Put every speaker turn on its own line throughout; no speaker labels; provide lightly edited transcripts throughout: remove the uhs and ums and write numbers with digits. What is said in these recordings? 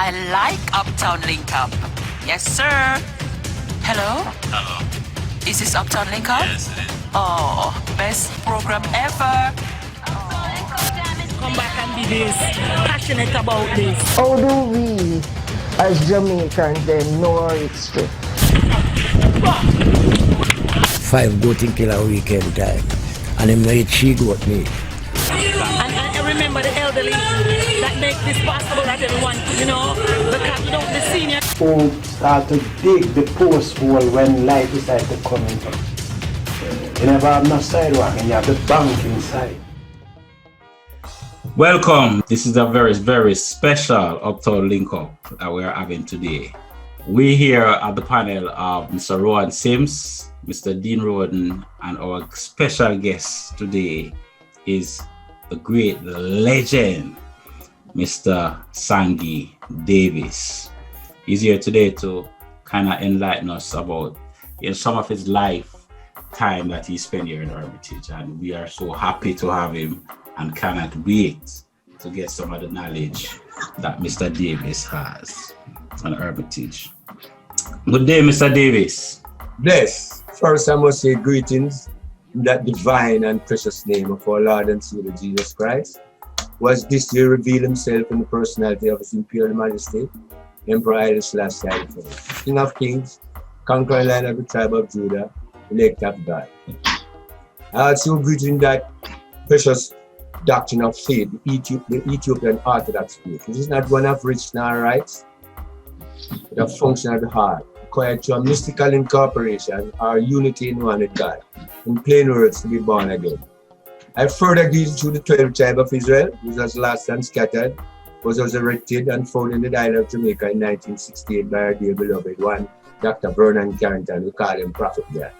I like Uptown Link Up. Yes, sir. Hello?
Hello.
Is this Uptown Link Up?
Yes, it is.
Oh, best program ever.
Come back and be this passionate about this.
How do we, as Jamaicans, then know our history?
5 goat in killer weekend time. And them made 3 goat meat.
And I remember the elderly that make this possible that everyone, because without the senior.
Who start to dig the post hole when light decides to come in. You never have no sidewalk and you have the bank inside.
Welcome. This is a very, very special Uptown Link Up that we're having today. We here at the panel of Mr. Rowan Sims, Mr. Dean Roden, and our special guest today is the great legend, Mr. Sangie Davis. He's here today to kind of enlighten us about some of his lifetime that he spent here in Hermitage, and we are so happy to have him and cannot wait to get some of the knowledge that Mr. Davis has on Hermitage. Good day, Mr. Davis.
Bless. First, I must say greetings in that divine and precious name of our Lord and Savior Jesus Christ, who has this year revealed himself in the personality of his Imperial Majesty, Emperor Haile Selassie I, King of Kings, conquering Lion of the tribe of Judah, elect of God. I also greet in that precious doctrine of faith, the Ethiopian Orthodox faith. It is not one of rich nor rights, but a function of the heart, acquired through a mystical incorporation or unity in one with God. In plain words, to be born again. I further greet through the 12 tribe of Israel, which was lost and scattered, was resurrected and found in the island of Jamaica in 1968 by our dear beloved one, Dr. Vernon Carrington, we call him Prophet there.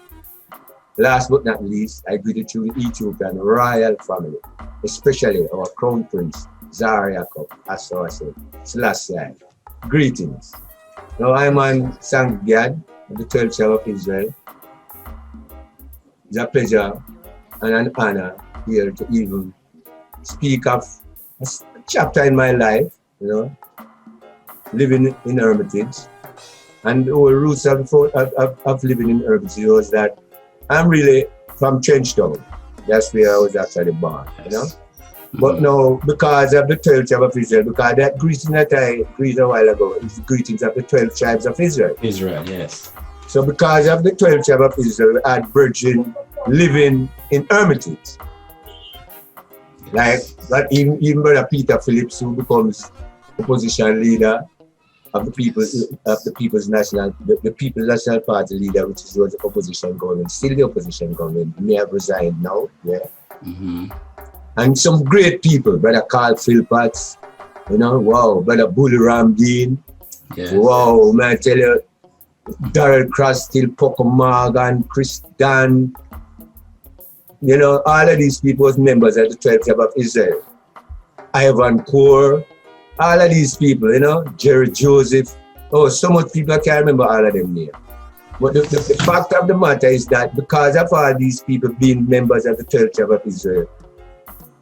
Last but not least, I greet you the Ethiopian royal family, especially our crown prince, Tsar Jacob, as I said, Selassie I. Greetings. Now I'm on Sangie of the 12th tribe of Israel. It's a pleasure and an honor here to even speak of a chapter in my life, living in Hermitage. And the whole roots of living in Hermitage was that I'm really from Trenchtown. That's where I was actually born, But now, because of the 12 tribes of Israel, because that greeting that I greeted a while ago is the greetings of the 12 tribes of Israel.
Israel, yes.
So because of the 12 tribes of Israel, I had brethren living in Hermitage. Like, but even Brother Peter Phillips, who becomes opposition leader of the People's National Party leader, which was the opposition government, still the opposition government, may have resigned now, yeah.
Mm-hmm.
And some great people, Brother Carl Philpotts, wow, Brother Bully Ramdeen,
yes.
Wow, man, I tell you, Darrell Crossstill, Poco Morgan, Chris Dan, all of these people was members of the 12th tribe of Israel. Ivan Kaur, all of these people, Jerry Joseph. Oh, so much people I can't remember all of them names. But the fact of the matter is that because of all these people being members of the 12th tribe of Israel,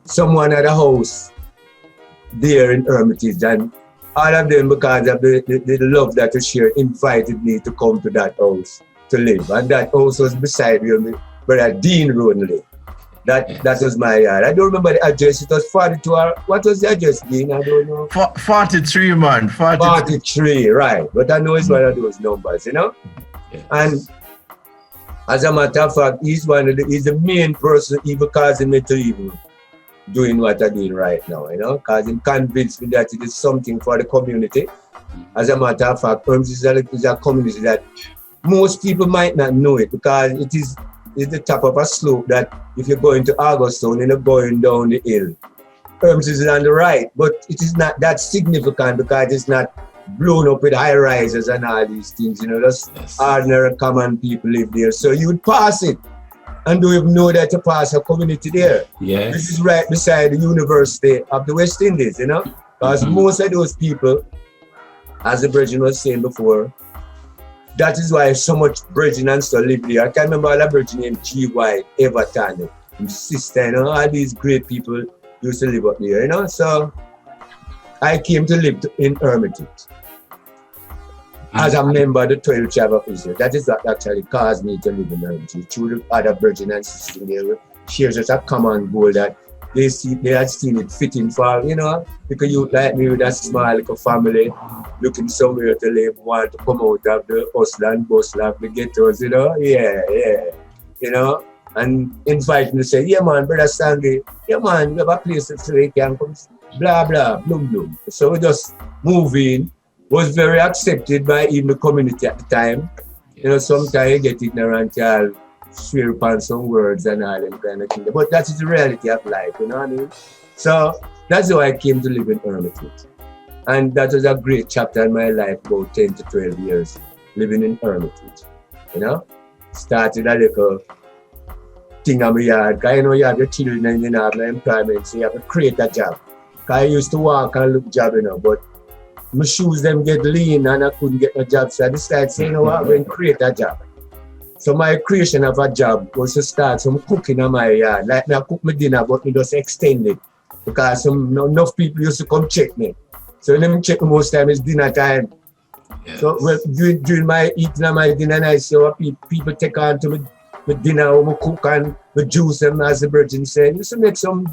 someone at a house there in Hermitage, and all of them, because of the love that we share, invited me to come to that house to live. And that house was beside me, Brother Dean Roden. That was my yard. I don't remember the address. It was 42. What was the address, Dean? I don't know.
43, man.
43, right. But I know it's one of those numbers,
Yes.
And as a matter of fact, he's the main person even causing me to even doing what I'm doing right now, because he convinced me that it is something for the community. As a matter of fact, Hermitage is a community that most people might not know it, because it's the top of a slope that if you're going to Augustown and you're going down the hill, Hermitage is on the right, but it is not that significant because it's not blown up with high rises and all these things, just ordinary common people live there. So you would pass it and don't even know that you pass a community there.
Yes.
This is right beside the University of the West Indies, because most of those people, as the brethren was saying before, that is why so much brethren and stuff live there. I can remember all the brethren named G. White, Everton, and sister, all these great people used to live up there, So I came to live in Hermitage as a member of the 12 tribe of Israel. That is what actually caused me to live in Hermitage. Through the other virgin and sisters there shares just a common goal that they had seen it fitting for, you know, because you like me with a small little family looking somewhere to live, want to come out of the hustle and bustle of the ghettos, you know, you know, and invite me to say, yeah man, brother Sangie, yeah man, we have a place to you can come, blah blah, bloom bloom. So we just move in, was very accepted by even the community at the time. You know, sometimes you get ignorant, you'll swear upon some words and all them kind of thing. But that is the reality of life, you know what I mean? So that's how I came to live in Hermitage. And that was a great chapter in my life, about 10 to 12 years, living in Hermitage. You know? Started a little thing on my yard, because you know you have your children and you don't have no employment, so you have to create a job. Because I used to walk and look job, you know, but my shoes them get lean and I couldn't get a job, so I decided to say, you know what, I'm going to create a job. So my creation of a job was to start some cooking on my yard. Like I cook my dinner, but me just extend it. Because enough people used to come check me. So when them check me most time, it's dinner time. Yes. So well, during my eating and my dinner, I see how people take on to my dinner, how I cook and my juice, and as the virgin said, used to make some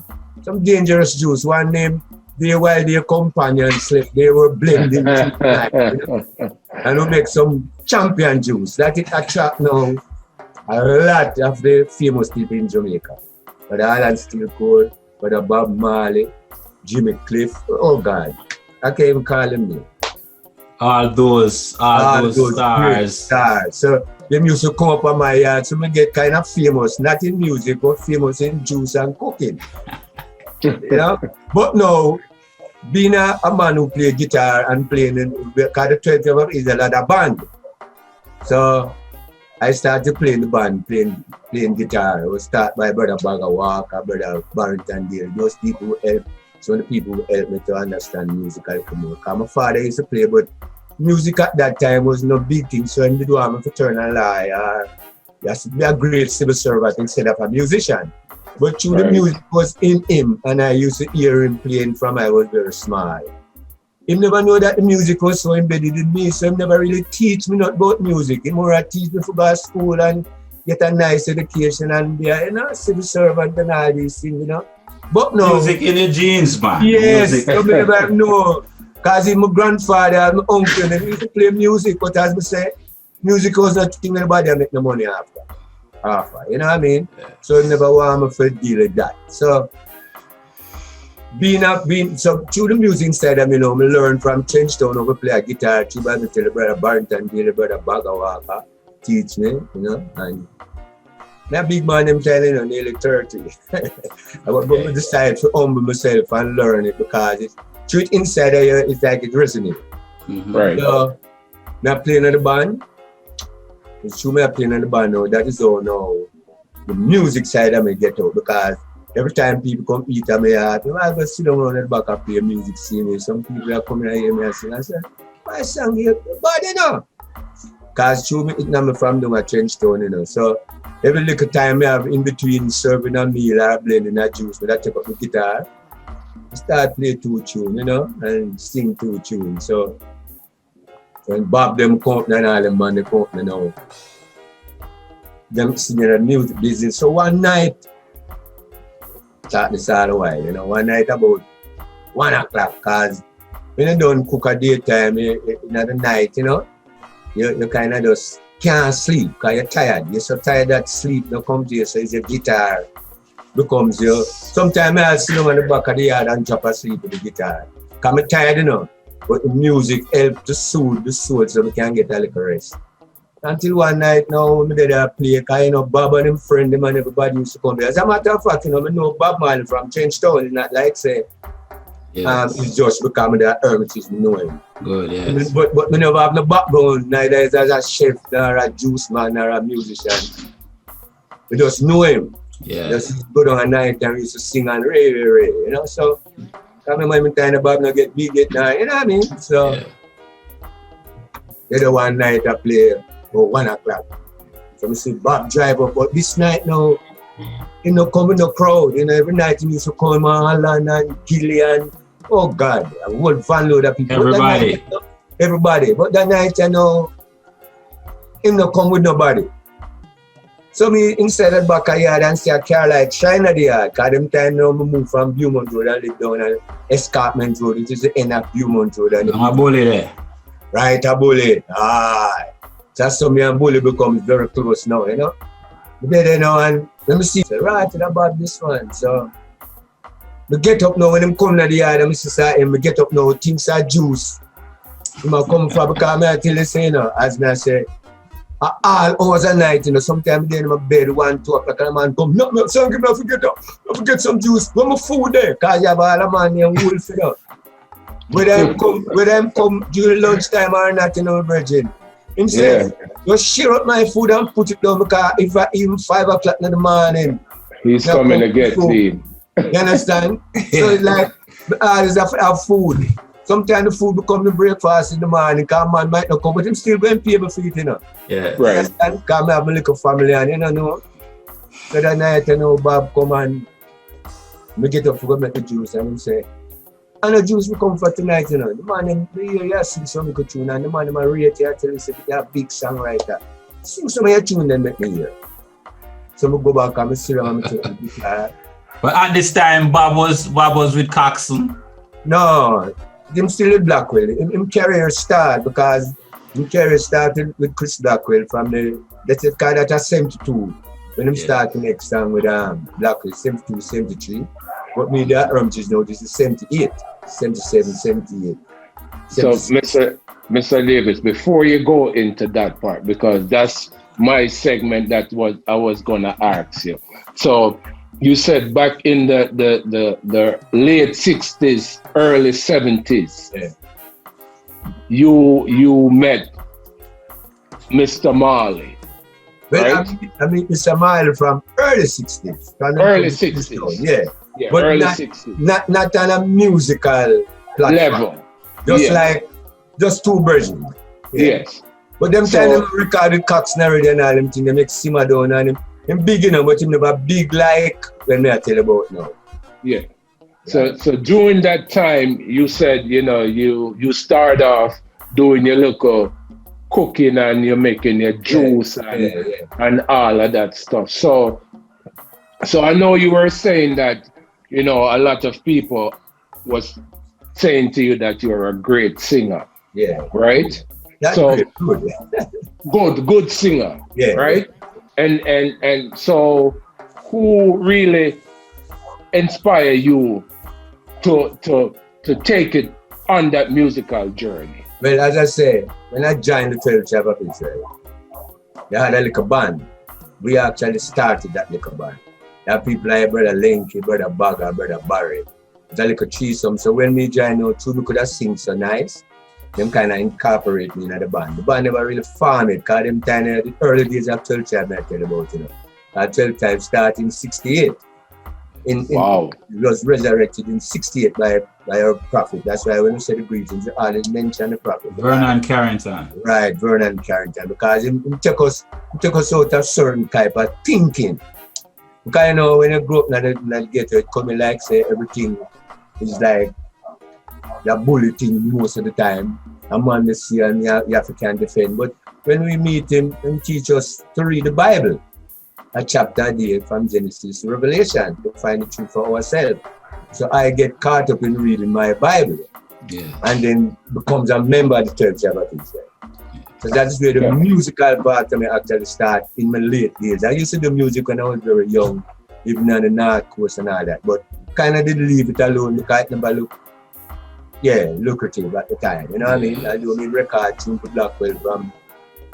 dangerous juice. One name, while their companions slept, they were blending tonight, you know? And we make some champion juice that it attract now a lot of the famous people in Jamaica. But the Island Steel Code, but the Bob Marley, Jimmy Cliff, oh God, I can't even call them name.
All those stars.
So them used to come up on my yard, so I get kind of famous, not in music, but famous in juice and cooking. You know? But now, being a man who play guitar and playing, because the 12 of Israel had a band. So I started playing the band, playing guitar. I was started by Brother Bagger Walker, Brother Barrington Dale. Those people who helped, some of the people who helped me to understand musical more. Because my father used to play, but music at that time was no big thing, so I didn't want me to turn a lie. You have to be a great civil servant instead of a musician. But through the music was in him, and I used to hear him playing from I was very small. He never knew that the music was so embedded in me, so he never really teach me not about music. He more teach me to go to school and get a nice education and be a civil servant and all these things, you know. But no.
Music in your genes, man.
Yes, I never know. Because my grandfather and my uncle, they used to play music, but as I say, music was not thing anybody make no money after. You know what I mean? Yeah. So I never want me to deal with that. So so through the music side of me, you know, I learn from Trenchtown how to play a guitar, through by me tell the Brother Barrington, the Brother Bagger Walker, teach me, you know, and that big man I'm telling you, nearly 30. I decided to humble myself and learn it because it's through it inside of you, it's like it resonates.
Mm-hmm.
Right.
So I'm playing in the band. It's true me playing in the band now, that is how now the music side of me get out, because every time people come eat at me, I go sit down on the back and play music, see me. Some people are coming and hear me and sing. I say, my song here, but you know. Because through me eating me from down at Trenchtown, you know. So every little time I have in between serving a meal or blending a juice, but I take up the guitar, I start play 2 tunes, you know, and sing 2 tunes. So when Bob them company and all them man they company now, them singing the music business. So one night, talk this all the while, you know, one night about 1 o'clock, because when you don't cook at daytime, in the night, you know, you kind of just can't sleep because you're tired. You're so tired that sleep don't come to you, so it's your guitar becomes you. Sometimes I'll sit down on the back of the yard and drop asleep with the guitar. Because I'm tired, you know. But the music helps to soothe the soul so we can get a little rest. Until one night now, I did a play, because you know, Bob and him friend, them and everybody used to come there. As a matter of fact, you know, I know Bob Marley from Trenchtown, it's not like say, it's just because the Hermitage, I know him.
Good, yes.
But I never have no background, neither as a chef, nor a juice man, nor a musician. I just know him.
Yeah.
Just go down at night and we used to sing and ray, you know, so I remember my time Bob not get big yet now, you know what I mean? So the other one night I play about 1 o'clock. So I see Bob drive up, but this night now, you know, coming no crowd, you know, every night he used to come on Holland and Gillian, Oh God, a whole van load of people.
Everybody.
Everybody. But that night, you know, him not come with nobody. So me inside the back of yard and see a car light shine at the yard. Cause them time now me move from Beaumont Road and live down on Escarpment Road, which is the end of Beaumont Road. And
I'm a bully there.
right, a bully. Aye. That's so me and bully becomes very close now, you know. But then now and let me see, right about this one. So me get up now when him come to the yard and me see him, me get up now, things are juice. He might come from because I tell you say, you know, as I say, all hours a night, you know, sometimes then in my bed 1, 2 o'clock and a man come, no, son, give me forget up. I forget some juice. Where my food there? Cause you have all the man here wolf, you know. Whether them come during lunchtime or not, you know, virgin. Him say, just share up my food and put it down because if I even 5 o'clock in the morning,
he's coming to get sleep.
You understand? So it's like, always have food. Sometimes the food become the breakfast in the morning because man might not come, but him still going to pay for it, you know.
Yeah.
Right.
Because I have a little family and you know. So that night, you know, Bob come and me get up to go make the juice and him say, and the juice will come for tonight, you know. The man, you sing some good tune and the man, I rate you, I tell you, say, you're a big songwriter. Sing some of your tune and make me hear. So I go back and I sit down and take the guitar.
But at this time, Bob was with Coxsone.
No. Him still with Blackwell. Him career started because him career started with Chris Blackwell from that's it called that 72. When him started the next song with Blackwell, 72, 73. But me the Hermitage now, this is 78, 77, 78.
So Mr. Davis, before you go into that part, because that's my segment that I was gonna ask you. So you said back in the late 60s, early 70s, you met Mr. Marley.
Well,
right?
I mean Mr. Marley from early 60s.
Early 60s.
Yeah.
But early
not,
60s.
Not on a musical platform.
Level.
Just two versions. Yeah.
Yes.
But them time them recorded Coxsone already and all them things, they make simmer down and him big, you know, but him never big like when I tell about now.
Yeah. So during that time, you said, you know, you start off doing your local cooking and you're making your juice and all of that stuff. So I know you were saying that, you know, a lot of people was saying to you that you're a great singer.
Yeah.
Right?
That's
so
good.
good singer.
Yeah.
Right? And so who really inspire you to take it on that musical journey?
Well, as I say, when I joined the 12 Tribe of Israel, they had a little band. We actually started that little band. There are people like Brother Linky, Brother Bagger, Brother Barry. It's a little threesome. So when we joined out, we could have sing so nice. Them kind of incorporate me in the band. The band never really formed it, because them time in the early days of 12 Tribe I tell about, you know. 12 Tribe started in 68.
Wow.
It was resurrected in 68 by our prophet. That's why when we say the greetings, we always mention the prophet.
Vernon Carrington.
Right, Vernon Carrington. Because he took us out of certain type of thinking. Because you know, when you grow up in the ghetto, it coming like say everything is like the bully thing most of the time. A man they see and you have to can defend. But when we meet him, he teach us to read the Bible. A chapter a day from Genesis to Revelation to find the truth for ourselves. So I get caught up in reading my Bible.
Yeah.
And then becomes a member of the 12 Tribe of Israel. So that's where the musical part of me actually start in my late years. I used to do music when I was very young, even on the North Coast and all that. But kind of didn't leave it alone because it never looked lucrative at the time. You know what I mean? I do records in Blackwell from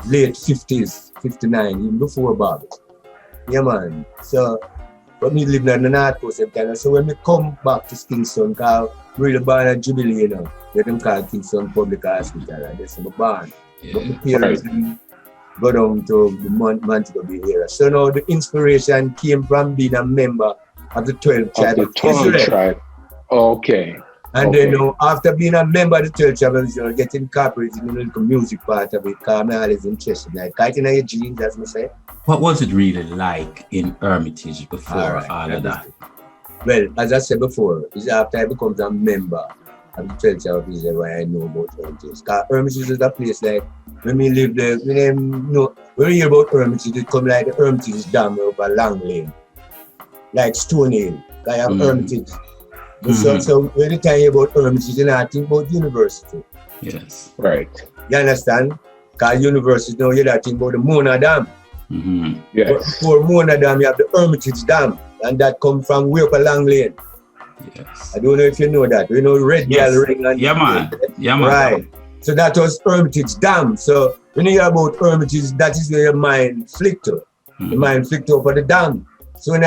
late 50s, 59, even before Bob. Yeah, man. So, but me living on the North Coast at the time. So when we come back to Kingston, because we're really born at Jubilee, you know, they them call Kingston Public Hospital, and that's my barn.
Yeah.
But my parents go down to the Montego Bay area. So now the inspiration came from being a member of the 12 Tribe of Israel.
Okay.
And then after being a member of the 12 Tribe of Israel, get incorporated in the little music part of it, because I'm always interested. Like, kiting on your genes, as I say.
What was it really like in Hermitage before all of that?
Well, as I said before, it's after I become a member of the 12 tribe of Israel why I know about Hermitage. Because Hermitage is a place like, when we live there, when you hear about Hermitage, it come like the Hermitage Dam over Long Lane. Like Stone Hill. I have Hermitage. So when you hear about Hermitage, you know, think about university.
Yes.
Right.
You understand? Because university now you think about the Mona Dam.
Yes.
But before Mona Dam, you have the Hermitage Dam. And that come from way up a Long Lane.
Yes.
I don't know if you know that. You know Red Bell Ring and
yeah, man.
Right. So that was Hermitage Dam. So when you hear about Hermitage, that is where your mind flicked to. The mind flicked over the dam. So when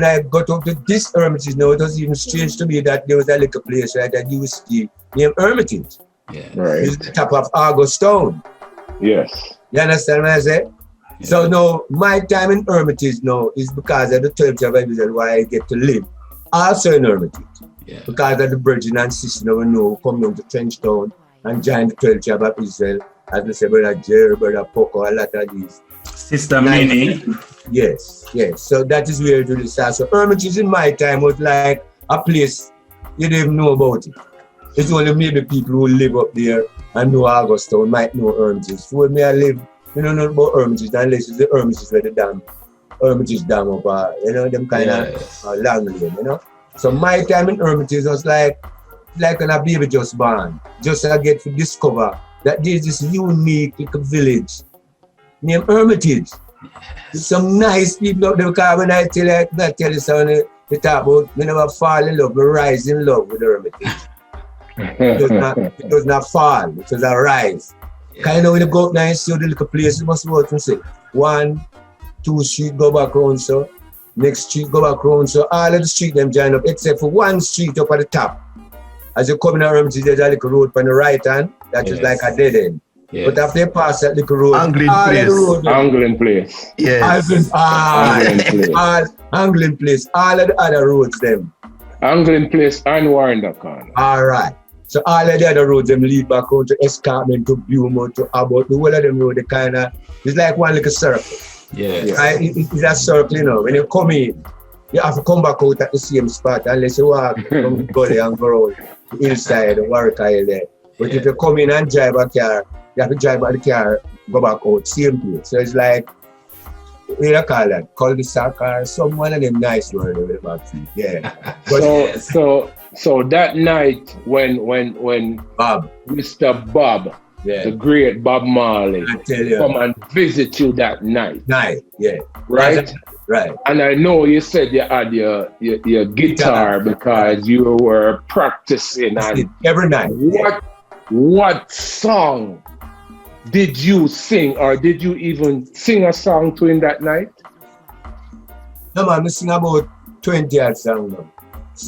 I got up to this Hermitage now, it was even strange to me that there was a little place right at UST named Hermitage.
Yeah.
Right.
It's the top of Augusttown.
Yes.
You understand what I say? Yeah. So now my time in Hermitage now is because of the 12 tribe of Israel why I get to live also in Hermitage.
Yeah.
Because of the virgin and sister we know come down to Trenchtown and join the 12 tribe of Israel. As we say, Brother Jerry, Brother Poco, a lot of these.
Sister Minnie.
Yes. So that is where it really starts. So Hermitage in my time was like a place you didn't even know about it. It's only maybe people who live up there and know Augusttown might know Hermitage. So when I live, you don't know about Hermitage unless it's the Hermitage where the dam, Hermitage Dam up, them kind of Long Lane, you know. So my time in Hermitage was like when a baby just born, just I get to discover that there's this unique little village named Hermitage. There's some nice people up there because when I tell you something, they talk about me never fall in love, me rise in love with Hermitage. It does not fall, it was a rise. Kind of when you go up there and see the little place, you must go and say 1, 2 street go back round so, next street go back round so, all of the street them join up except for one street up at the top. As you come in Hermitage, there's a little road on the right hand that is like a dead end. Yes. But after you pass that little road,
Angling Place.
Yes. Angling Place. All of the other roads them.
Angling Place and Warrendakan.
All right. So all of the other roads them lead back out to Escarpment, to Beaumont, to Abbott. The whole of them road, they kind of, it's like one little circle.
Yeah.
Right? It's a circle, you know. When you come in, you have to come back out at the same spot unless you walk from the gully and go around the hillside, the Warwick Isle there. But if you come in and drive a car, you have to drive by the car, go back out, same place. So it's like, what do you call that? Cul-de-sac or some one of them nice words with the back seat. Yeah. But
so that night when
Bob,
Mr. Bob, the great Bob Marley,
I tell you,
come and visit you that night.
Yeah.
Right?
Right.
And I know you said you had your guitar because you were practicing and
every night.
What song did you sing, or did you even sing a song to him that night?
No man, I sing about 20 odd songs.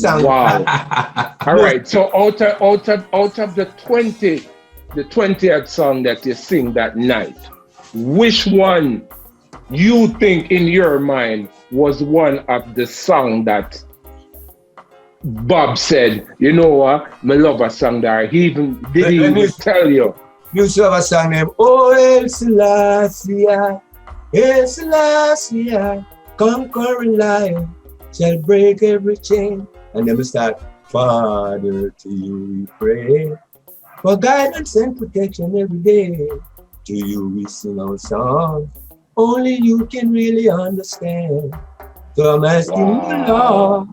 Wow. All right. So out of the 20th song that you sing that night, which one you think in your mind was one of the song that Bob said, you know what, I love a song that he even tell you?
You used to have a song named Oh El Selassie, El Selassie, conquering lion shall break every chain. And then we start, Father, to you we pray, for guidance and protection every day. To you we sing our song, only you can really understand. So I'm asking you, Lord,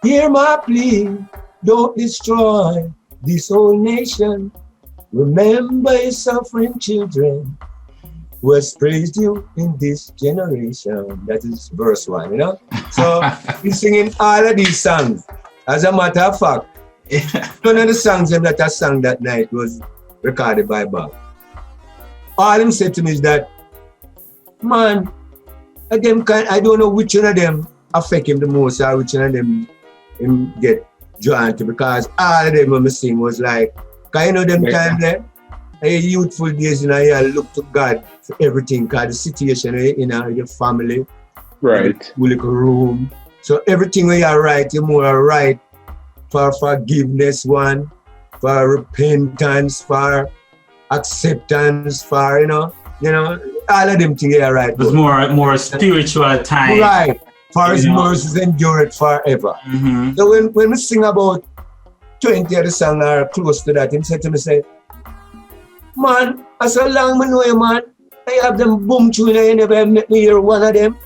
hear my plea, don't destroy this whole nation. Remember your suffering children who has praised you in this generation. That is verse 1, you know? So he's singing all of these songs. As a matter of fact, none of the songs that I sang that night was recorded by Bob. All him said to me is that, man, I don't know which one of them affect him the most or which one of them him get drawn to, because all of them when I sing was like, because you know them time there, youthful days, you know, you look to God for everything, because the situation in your family,
right,
you like a room. So everything when you write, you're more right for forgiveness, one, for repentance, for acceptance, for, you know, all of them things you right.
It was more spiritual time.
Right. For his mercies endure it forever.
Mm-hmm.
So when we sing about 20 of the song are close to that. He said to me, say, man, as long as I know you, man, I have them boom tune and you never met me hear one of them.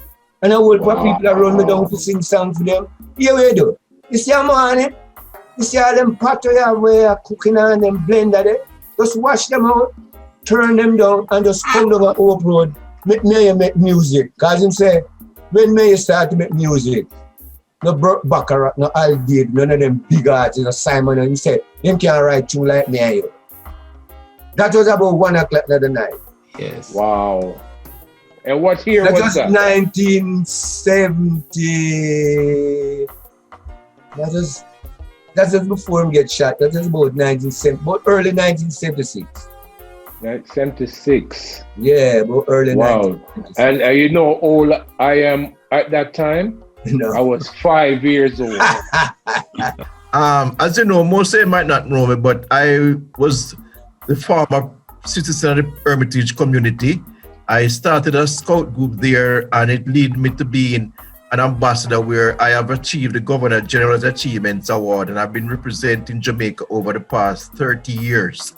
And I will put people around me down to sing songs for them. Here we do. You see a man, you see all them pot you have where you're cooking on them blender there. Just wash them out, turn them down, and just come over Hope Road. Make music. Because him say, when me start to make music, no Burt Bacharach, no Al Dade, none of them big artists, no Simon, and he said, them can't write tune like me and you. That was about 1 o'clock the night.
Yes.
Wow. And what year
That
was
was
that?
1970. That was before him get shot. That was about 1970, about early 1976.
1976.
Yeah, about early
Wow.
1976.
And you know how old I am at that time?
No.
I was 5 years old.
As you know, most of you might not know me, but I was the former citizen of the Hermitage community. I started a scout group there, and it led me to being an ambassador where I have achieved the Governor General's Achievements Award, and I've been representing Jamaica over the past 30 years.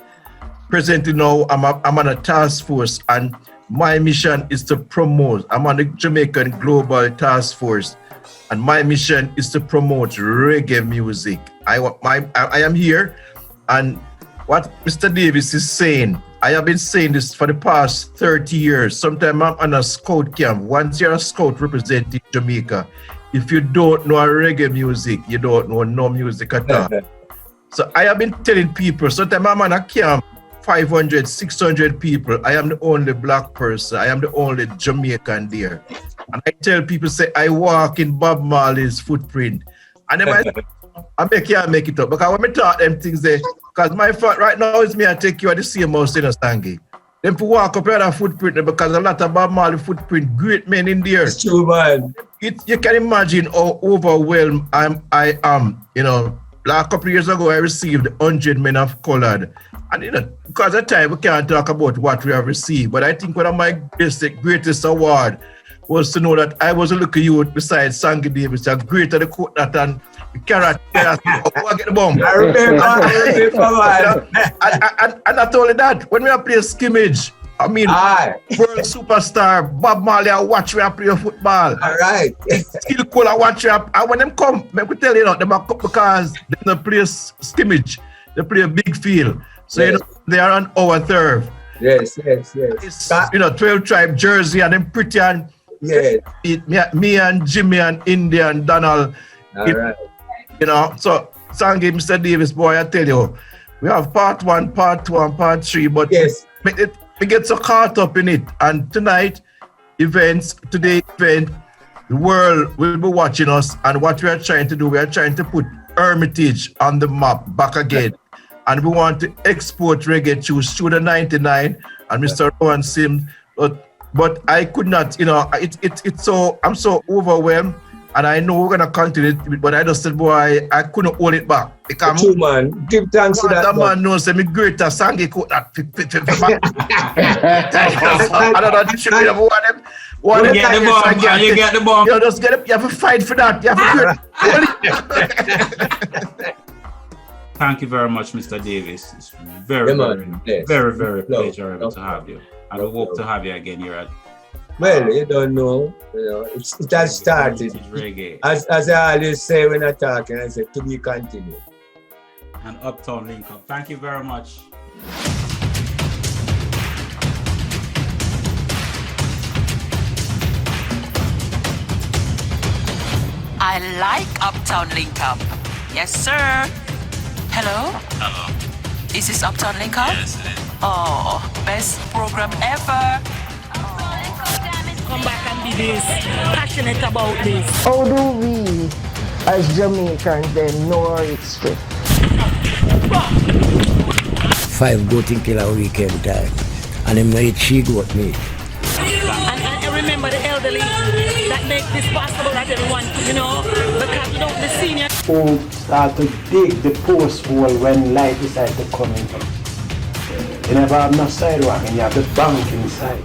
Presently now, I'm on a task force, and my mission is to promote. I'm on the Jamaican Global Task Force, and my mission is to promote reggae music. I am here, and what Mr. Davis is saying, I have been saying this for the past 30 years. Sometimes I'm on a scout camp. Once you're a scout representing Jamaica, if you don't know reggae music, you don't know no music at all. So I have been telling people, sometimes I'm on a camp, 500, 600 people. I am the only black person. I am the only Jamaican there. And I tell people, say, I walk in Bob Marley's footprint. And then I make it up. Because when I talk them things there, because my fault right now is me, I take you at the same house in Sangie. Then to walk up here that footprint there, because a lot of Bob Marley footprint, great men in there.
It's true, man.
You can imagine how overwhelmed I am. You know, like a couple of years ago, I received 100 Men of Colored. And you know, because of time, we can't talk about what we have received. But I think one of my greatest award was to know that I was a little youth besides Sangie Davis, a greater the court that and the carrot. Get the bomb.
I remember,
and not only that, when we are playing scrimmage, I mean, world superstar Bob Marley, I watch we play football.
All right.
Still cool, I watch you. And when them come, I could tell you, they come because they don't play scrimmage, they play a big field. So,
yes.
you know, they are on our turf.
Yes.
It's, you know, 12 tribe jersey and them pretty and me and Jimmy and Indy and Donald.
All right.
You know, so Sangie, Mr. Davis, boy, I tell you, we have part 1, part 2, and part 3, but
yes.
we get so caught up in it. And today event, the world will be watching us, and what we are trying to do, we are trying to put Hermitage on the map back again. And we want to export reggae to Studio 99 and Mr. Rowan Sims, but I could not, you know, it's so, I'm so overwhelmed, and I know we're gonna continue it, but I just said, boy, I couldn't hold it back. Because
true, man. Give thanks to that.
Man knows me greater Sangie could not. I don't know, should be one
you get the bomb, you get the bomb.
You just get it, you have to fight for that. You have to
Thank you very much, Mr. Davis. It's very pleasurable to have you. And we hope to have you again here at.
Well, you don't know. You know, it has started. As I always say when I talk, and I say to be continued.
And Uptown Link Up. Thank you very much.
I like Uptown Link Up. Yes, sir. Hello?
Hello.
Is this Uptown Link Up?
Yes, it is.
Oh, best program ever.
Come back and be this, passionate about this.
How do we, as Jamaicans, then know our history?
5 goat in killer weekend time. And them eat she goat meat.
And remember the elderly that make this possible that everyone, you know, because you know the senior.
Who start to dig the post hole when light decides to come in. You never have no sidewalk and you have the bank inside.